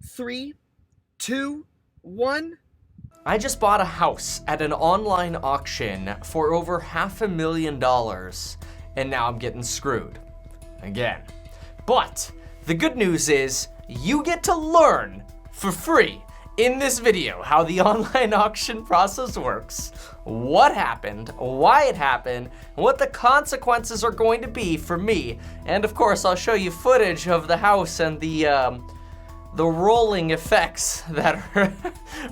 3, 2, 1. I just bought a house at an online auction for over $500,000, and now I'm getting screwed. Again. But the good news is you get to learn for free in this video how the online auction process works, what happened, why it happened, and what the consequences are going to be for me. And of course, I'll show you footage of the house and the rolling effects that are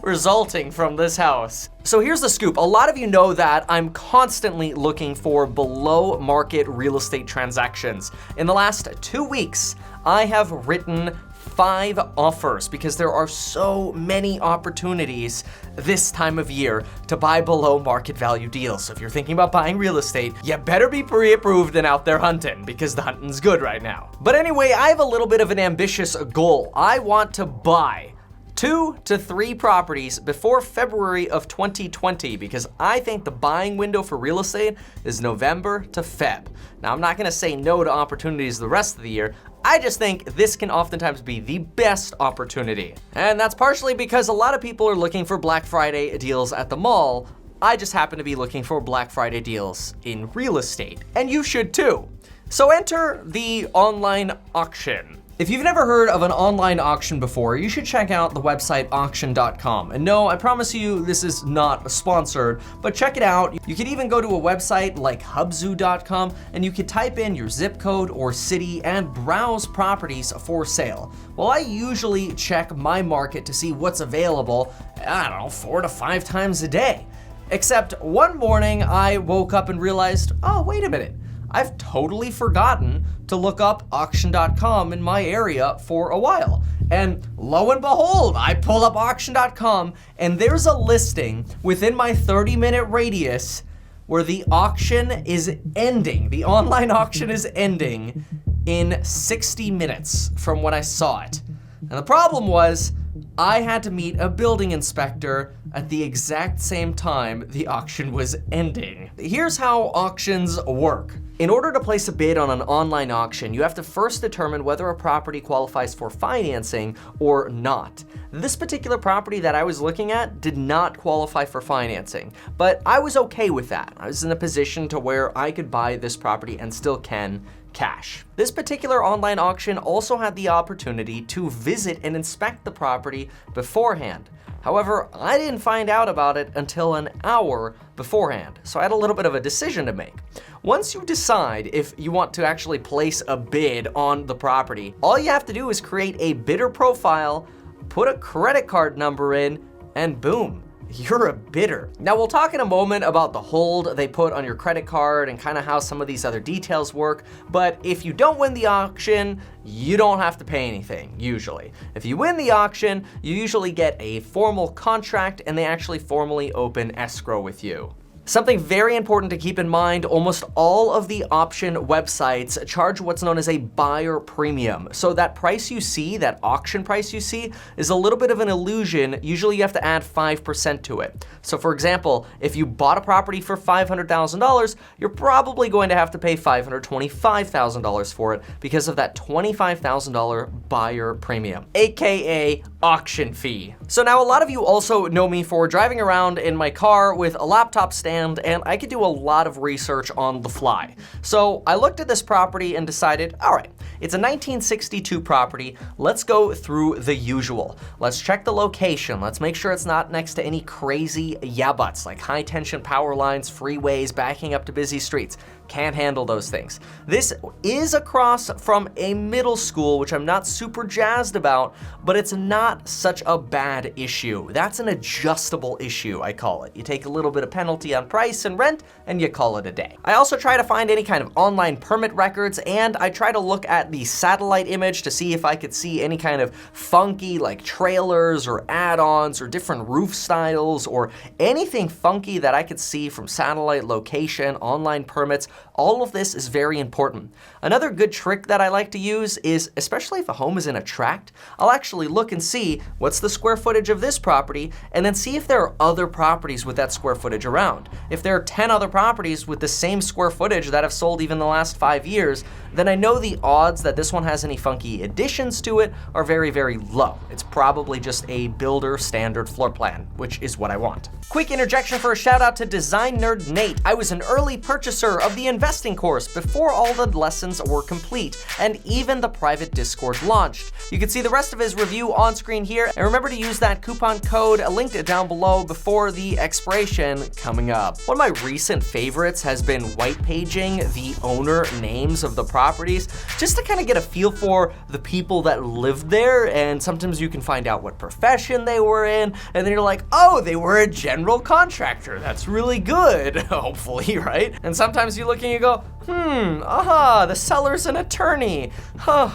resulting from this house. So here's the scoop. A lot of you know that I'm constantly looking for below market real estate transactions. In the last 2 weeks, I have written 5 offers because there are so many opportunities this time of year to buy below market value deals. So if you're thinking about buying real estate, you better be pre-approved and out there hunting because the hunting's good right now. But anyway, I have a little bit of an ambitious goal. I want to buy 2 to 3 properties before February of 2020 because I think the buying window for real estate is November to Feb. Now, I'm not gonna say no to opportunities the rest of the year. I just think this can oftentimes be the best opportunity. And that's partially because a lot of people are looking for Black Friday deals at the mall. I just happen to be looking for Black Friday deals in real estate, and you should too. So enter the online auction. If you've never heard of an online auction before, you should check out the website auction.com. And no, I promise you this is not sponsored, but check it out. You could even go to a website like hubzoo.com and you could type in your zip code or city and browse properties for sale. Well, I usually check my market to see what's available, I don't know, 4 to 5 times a day. Except one morning I woke up and realized, oh, wait a minute. I've totally forgotten to look up auction.com in my area for a while. And lo and behold, I pull up auction.com and there's a listing within my 30-minute radius where the auction is ending. The online auction is ending in 60 minutes from when I saw it. And the problem was I had to meet a building inspector at the exact same time the auction was ending. Here's how auctions work. In order to place a bid on an online auction, you have to first determine whether a property qualifies for financing or not. This particular property that I was looking at did not qualify for financing, but I was okay with that. I was in a position to where I could buy this property and still can cash. This particular online auction also had the opportunity to visit and inspect the property beforehand. However, I didn't find out about it until an hour beforehand, so I had a little bit of a decision to make. Once you decide if you want to actually place a bid on the property, all you have to do is create a bidder profile, put a credit card number in, and boom, you're a bidder. Now we'll talk in a moment about the hold they put on your credit card and kind of how some of these other details work, but if you don't win the auction, you don't have to pay anything, usually. If you win the auction, you usually get a formal contract and they actually formally open escrow with you. Something very important to keep in mind, almost all of the option websites charge what's known as a buyer premium. So that price you see, that auction price you see, is a little bit of an illusion. Usually you have to add 5% to it. So for example, if you bought a property for $500,000, you're probably going to have to pay $525,000 for it because of that $25,000 buyer premium, AKA auction fee. So now a lot of you also know me for driving around in my car with a laptop stand, and I could do a lot of research on the fly. So I looked at this property and decided, all right, it's a 1962 property. Let's go through the usual. Let's check the location. Let's make sure it's not next to any crazy yabuts like high tension power lines, freeways, backing up to busy streets. Can't handle those things. This is across from a middle school, which I'm not super jazzed about, but it's not such a bad issue. That's an adjustable issue, I call it. You take a little bit of penalty on price and rent, and you call it a day. I also try to find any kind of online permit records, and I try to look at the satellite image to see if I could see any kind of funky like trailers or add-ons or different roof styles or anything funky that I could see from satellite location, online permits. All of this is very important. Another good trick that I like to use is, especially if a home is in a tract, I'll actually look and see what's the square footage of this property, and then see if there are other properties with that square footage around. If there are 10 other properties with the same square footage that have sold even the last 5 years, then I know the odds that this one has any funky additions to it are very, very low. It's probably just a builder standard floor plan, which is what I want. Quick interjection for a shout out to Design Nerd Nate. I was an early purchaser of the investing course before all the lessons were complete, and even the private Discord launched. You can see the rest of his review on screen here, and remember to use that coupon code linked down below before the expiration coming up. One of my recent favorites has been white paging the owner names of the properties, just to kind of get a feel for the people that lived there, and sometimes you can find out what profession they were in, and then you're like, oh, they were a general contractor. That's really good, hopefully, right? And sometimes you look and you go, the seller's an attorney. Huh,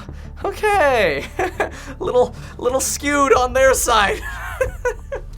okay. little skewed on their side.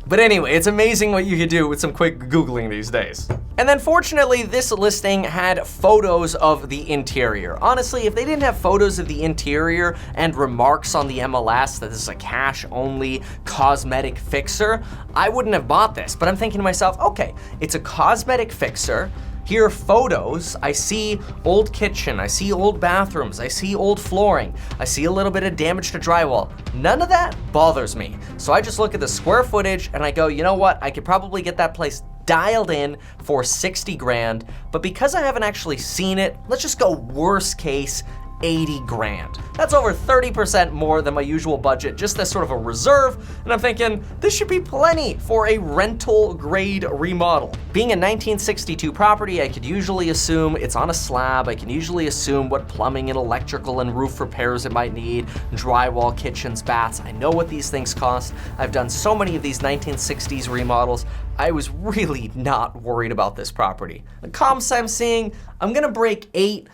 But anyway, it's amazing what you can do with some quick Googling these days. And then fortunately, this listing had photos of the interior. Honestly, if they didn't have photos of the interior and remarks on the MLS that this is a cash-only cosmetic fixer, I wouldn't have bought this. But I'm thinking to myself, okay, it's a cosmetic fixer. Here are photos. I see old kitchen, I see old bathrooms, I see old flooring, I see a little bit of damage to drywall. None of that bothers me. So I just look at the square footage and I go, you know what? I could probably get that place dialed in for 60 grand, but because I haven't actually seen it, let's just go worst case, 80 grand. That's over 30% more than my usual budget, just as sort of a reserve, and I'm thinking this should be plenty for a rental grade remodel. Being a 1962 property, I could usually assume it's on a slab, I can usually assume what plumbing and electrical and roof repairs it might need, drywall, kitchens, baths. I know what these things cost. I've done so many of these 1960s remodels. I was really not worried about this property. The comps I'm seeing, I'm gonna break 8,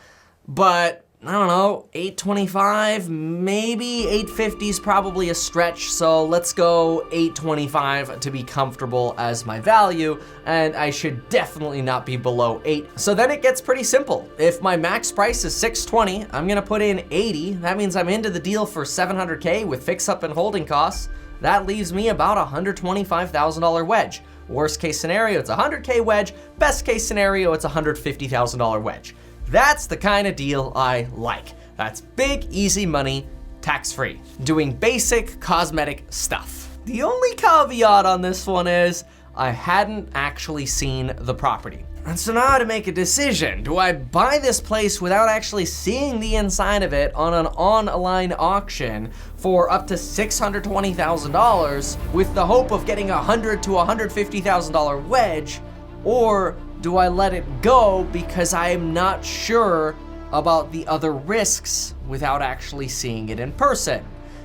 but I don't know, 825, maybe 850 is probably a stretch, so let's go 825 to be comfortable as my value, and I should definitely not be below 8. So then it gets pretty simple. If my max price is 620, I'm gonna put in 80. That means I'm into the deal for 700K with fix-up and holding costs. That leaves me about a $125,000 wedge. Worst case scenario, it's a 100K wedge. Best case scenario, it's a $150,000 wedge. That's the kind of deal I like. That's big, easy money, tax-free. Doing basic cosmetic stuff. The only caveat on this one is I hadn't actually seen the property. And so now I had to make a decision. Do I buy this place without actually seeing the inside of it on an online auction for up to $620,000 with the hope of getting a $100,000 to $150,000 wedge, or do I let it go because I am not sure about the other risks without actually seeing it in person?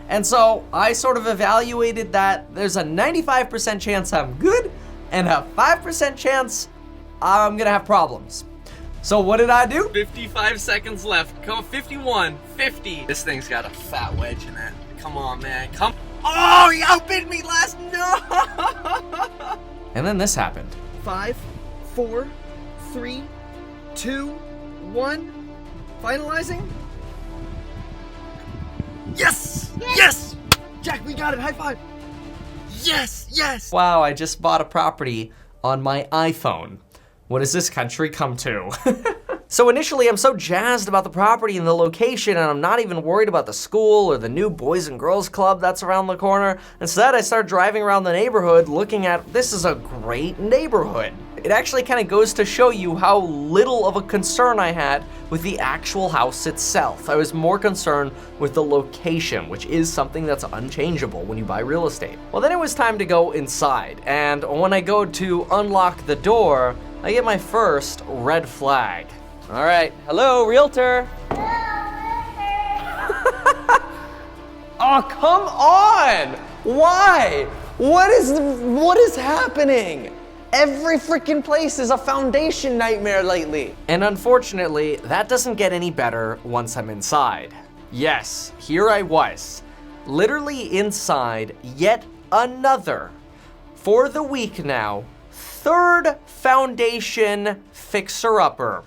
And so I sort of evaluated that there's a 95% chance I'm good and a 5% chance I'm gonna have problems. So what did I do? 55 seconds left. Come on, 51, 50. This thing's got a fat wedge in it. Come on, man. Come. Oh, you outbid me last. No. And then this happened. 5, 4, 3, 2, 1. Finalizing. Yes! Yes! Jack, we got it. High five. Yes! Yes! Wow, I just bought a property on my iPhone. What has this country come to? So initially, I'm so jazzed about the property and the location, and I'm not even worried about the school or the new Boys and Girls Club that's around the corner. Instead, I start driving around the neighborhood looking at, this is a great neighborhood. It actually kind of goes to show you how little of a concern I had with the actual house itself. I was more concerned with the location, which is something that's unchangeable when you buy real estate. Well, then it was time to go inside, and when I go to unlock the door, I get my first red flag. All right, hello, realtor. Oh, come on! Why? What is happening? Every freaking place is a foundation nightmare lately. And unfortunately, that doesn't get any better once I'm inside. Yes, here I was, literally inside yet another, for the week now, third foundation fixer-upper.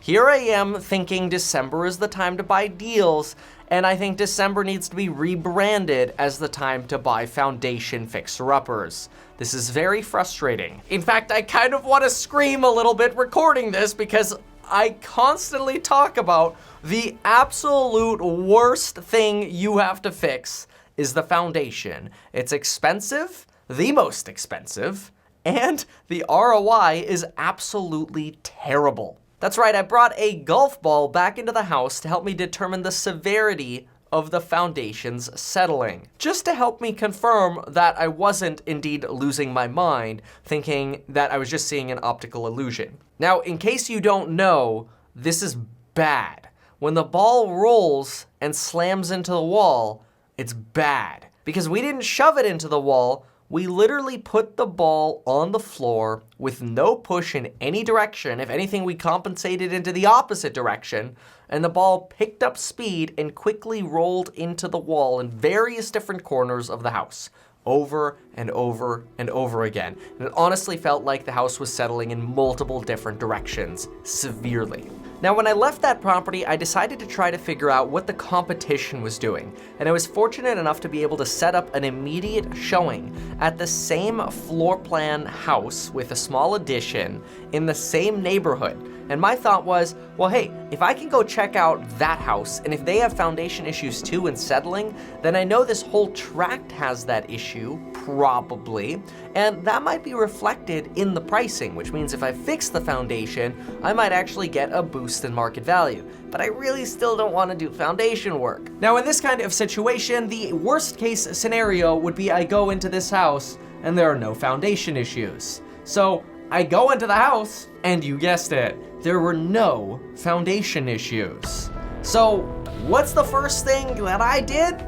Here I am thinking December is the time to buy deals, and I think December needs to be rebranded as the time to buy foundation fixer-uppers. This is very frustrating. In fact, I kind of want to scream a little bit recording this because I constantly talk about the absolute worst thing you have to fix is the foundation. It's expensive, the most expensive, and the ROI is absolutely terrible. That's right, I brought a golf ball back into the house to help me determine the severity of the foundation's settling. Just to help me confirm that I wasn't indeed losing my mind, thinking that I was just seeing an optical illusion. Now, in case you don't know, this is bad. When the ball rolls and slams into the wall, it's bad. Because we didn't shove it into the wall, we literally put the ball on the floor with no push in any direction. If anything, we compensated into the opposite direction, and the ball picked up speed and quickly rolled into the wall in various different corners of the house, over and over and over again. And it honestly felt like the house was settling in multiple different directions, severely. Now, when I left that property, I decided to try to figure out what the competition was doing, and I was fortunate enough to be able to set up an immediate showing at the same floor plan house with a small addition in the same neighborhood. And my thought was, well, hey, if I can go check out that house, and if they have foundation issues too in settling, then I know this whole tract has that issue, probably, and that might be reflected in the pricing, which means if I fix the foundation, I might actually get a boost in market value. But I really still don't want to do foundation work. Now, in this kind of situation, the worst case scenario would be I go into this house and there are no foundation issues. So I go into the house, and you guessed it, there were no foundation issues. So what's the first thing that I did?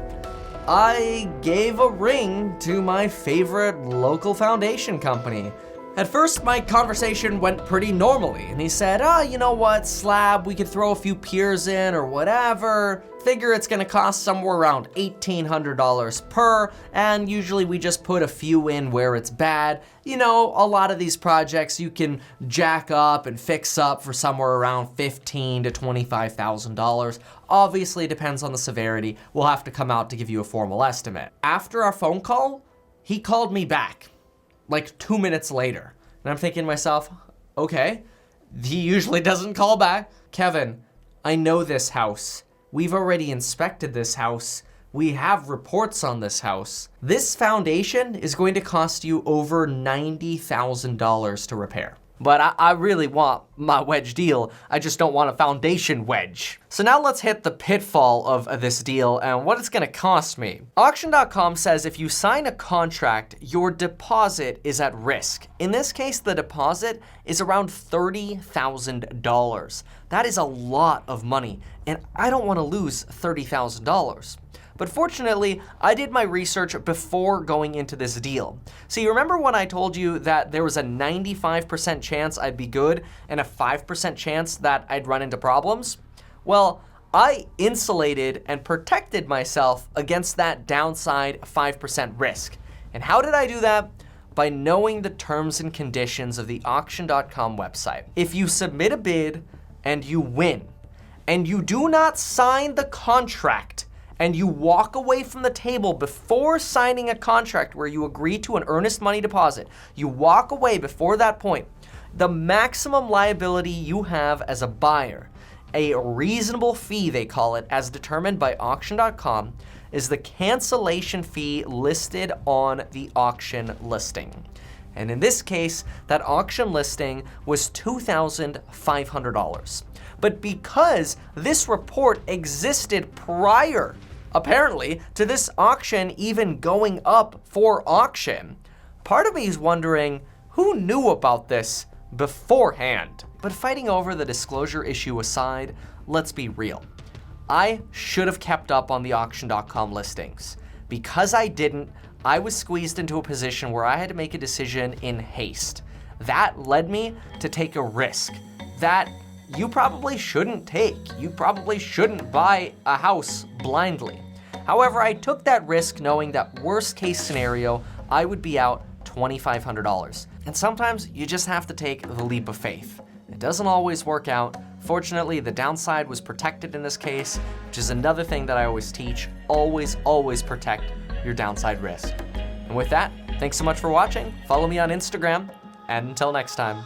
I gave a ring to my favorite local foundation company. At first, my conversation went pretty normally, and he said, you know what, slab, we could throw a few piers in or whatever. Figure it's gonna cost somewhere around $1,800 per, and usually we just put a few in where it's bad. You know, a lot of these projects you can jack up and fix up for somewhere around $15,000 to $25,000. Obviously, it depends on the severity. We'll have to come out to give you a formal estimate. After our phone call, he called me back, like 2 minutes later. And I'm thinking to myself, okay, he usually doesn't call back. Kevin, I know this house. We've already inspected this house. We have reports on this house. This foundation is going to cost you over $90,000 to repair. But I really want my wedge deal. I just don't want a foundation wedge. So now let's hit the pitfall of this deal and what it's gonna cost me. Auction.com says if you sign a contract, your deposit is at risk. In this case, the deposit is around $30,000. That is a lot of money, and I don't wanna lose $30,000. But fortunately, I did my research before going into this deal. So you remember when I told you that there was a 95% chance I'd be good and a 5% chance that I'd run into problems? Well, I insulated and protected myself against that downside 5% risk. And how did I do that? By knowing the terms and conditions of the auction.com website. If you submit a bid and you win, and you do not sign the contract, and you walk away from the table before signing a contract where you agree to an earnest money deposit, you walk away before that point, the maximum liability you have as a buyer, a reasonable fee they call it, as determined by auction.com, is the cancellation fee listed on the auction listing. And in this case, that auction listing was $2,500. But because this report existed prior, apparently, to this auction even going up for auction, part of me is wondering who knew about this beforehand. But fighting over the disclosure issue aside, let's be real. I should have kept up on the auction.com listings. Because I didn't, I was squeezed into a position where I had to make a decision in haste. That led me to take a risk that you probably shouldn't take. You probably shouldn't buy a house blindly. However, I took that risk knowing that worst case scenario, I would be out $2,500. And sometimes you just have to take the leap of faith. It doesn't always work out. Fortunately, the downside was protected in this case, which is another thing that I always teach. Always protect your downside risk. And with that, thanks so much for watching. Follow me on Instagram, and until next time.